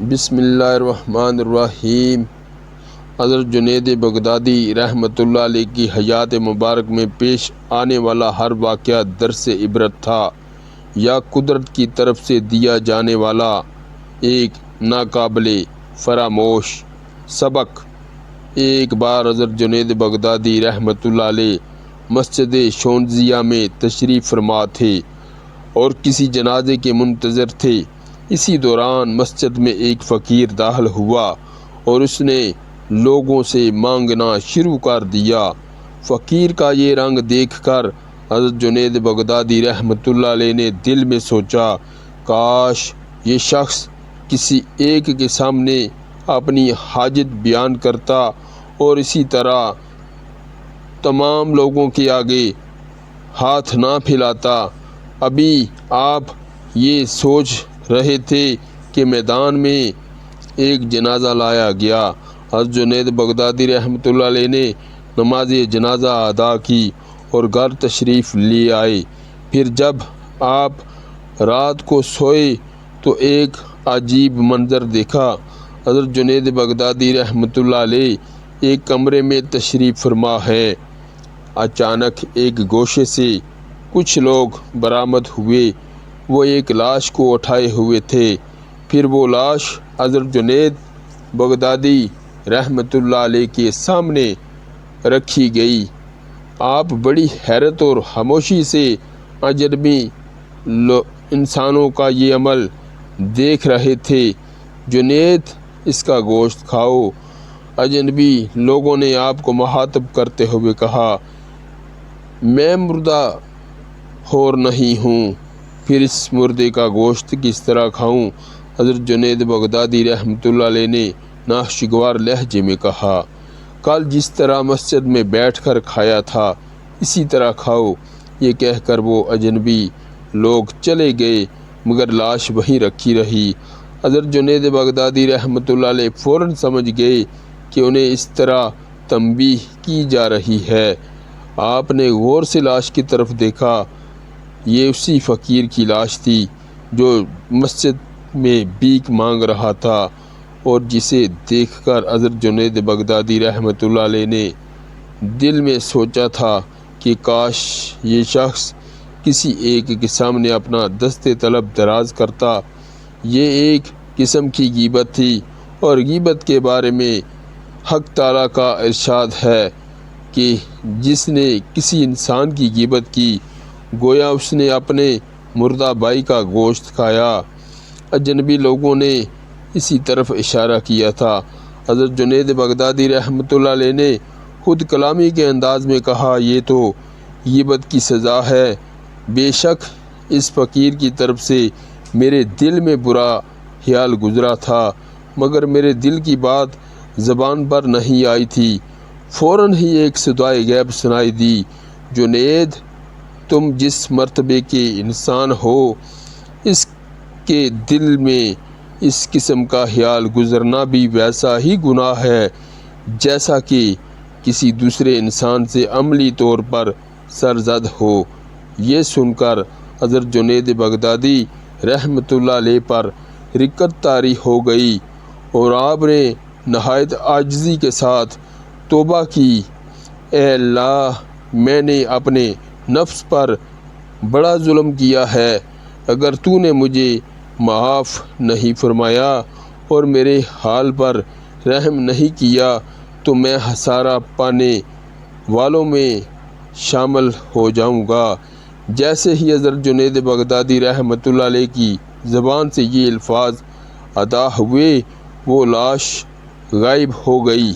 بسم اللہ الرحمن الرحیم۔ حضرت جنید بغدادی رحمۃ اللہ علیہ کی حیات مبارک میں پیش آنے والا ہر واقعہ درس عبرت تھا یا قدرت کی طرف سے دیا جانے والا ایک ناقابل فراموش سبق۔ ایک بار حضرت جنید بغدادی رحمۃ اللہ علیہ مسجد شونزیہ میں تشریف فرما تھے اور کسی جنازے کے منتظر تھے۔ اسی دوران مسجد میں ایک فقیر داخل ہوا اور اس نے لوگوں سے مانگنا شروع کر دیا۔ فقیر کا یہ رنگ دیکھ کر حضرت جنید بغدادی رحمۃ اللہ علیہ نے دل میں سوچا، کاش یہ شخص کسی ایک کے سامنے اپنی حاجت بیان کرتا اور اسی طرح تمام لوگوں کے آگے ہاتھ نہ پھیلاتا۔ ابھی آپ یہ سوچ رہے تھے کہ میدان میں ایک جنازہ لایا گیا۔ حضرت جنید بغدادی رحمۃ اللہ علیہ نے نماز جنازہ ادا کی اور گھر تشریف لے آئے۔ پھر جب آپ رات کو سوئے تو ایک عجیب منظر دیکھا۔ حضرت جنید بغدادی رحمۃ اللہ علیہ ایک کمرے میں تشریف فرما ہے۔ اچانک ایک گوشے سے کچھ لوگ برآمد ہوئے۔ وہ ایک لاش کو اٹھائے ہوئے تھے۔ پھر وہ لاش حضرت جنید بغدادی رحمۃ اللہ علیہ کے سامنے رکھی گئی۔ آپ بڑی حیرت اور خاموشی سے اجنبی انسانوں کا یہ عمل دیکھ رہے تھے۔ جنید، اس کا گوشت کھاؤ۔ اجنبی لوگوں نے آپ کو مخاطب کرتے ہوئے کہا، میں مردہ خور نہیں ہوں، پھر اس مردے کا گوشت کس طرح کھاؤں؟ حضرت جنید بغدادی رحمۃ اللہ علیہ نے ناشگوار لہجے میں کہا، کل جس طرح مسجد میں بیٹھ کر کھایا تھا اسی طرح کھاؤ۔ یہ کہہ کر وہ اجنبی لوگ چلے گئے مگر لاش وہیں رکھی رہی۔ حضرت جنید بغدادی رحمۃ اللہ علیہ فوراً سمجھ گئے کہ انہیں اس طرح تنبیہ کی جا رہی ہے۔ آپ نے غور سے لاش کی طرف دیکھا۔ یہ اسی فقیر کی لاش تھی جو مسجد میں بھیک مانگ رہا تھا اور جسے دیکھ کر حضرت جنید بغدادی رحمۃ اللہ علیہ نے دل میں سوچا تھا کہ کاش یہ شخص کسی ایک کے سامنے اپنا دست طلب دراز کرتا۔ یہ ایک قسم کی غیبت تھی اور غیبت کے بارے میں حق تعالیٰ کا ارشاد ہے کہ جس نے کسی انسان کی غیبت کی گویا اس نے اپنے مردہ بھائی کا گوشت کھایا۔ اجنبی لوگوں نے اسی طرف اشارہ کیا تھا۔ حضرت جنید بغدادی رحمۃ اللہ علیہ نے خود کلامی کے انداز میں کہا، یہ تو غیبت کی سزا ہے۔ بے شک اس فقیر کی طرف سے میرے دل میں برا خیال گزرا تھا مگر میرے دل کی بات زبان پر نہیں آئی تھی۔ فوراً ہی ایک صدائے غیب سنائی دی، جنید، تم جس مرتبے کے انسان ہو اس کے دل میں اس قسم کا خیال گزرنا بھی ویسا ہی گناہ ہے جیسا کہ کسی دوسرے انسان سے عملی طور پر سرزد ہو۔ یہ سن کر حضرت جنید بغدادی رحمۃ اللہ علیہ پر رقت طاری ہو گئی اور آپ نے نہایت عاجزی کے ساتھ توبہ کی، اے اللہ، میں نے اپنے نفس پر بڑا ظلم کیا ہے۔ اگر تو نے مجھے معاف نہیں فرمایا اور میرے حال پر رحم نہیں کیا تو میں خسارہ پانے والوں میں شامل ہو جاؤں گا۔ جیسے ہی حضرت جنید بغدادی رحمۃ اللہ علیہ کی زبان سے یہ الفاظ ادا ہوئے وہ لاش غائب ہو گئی۔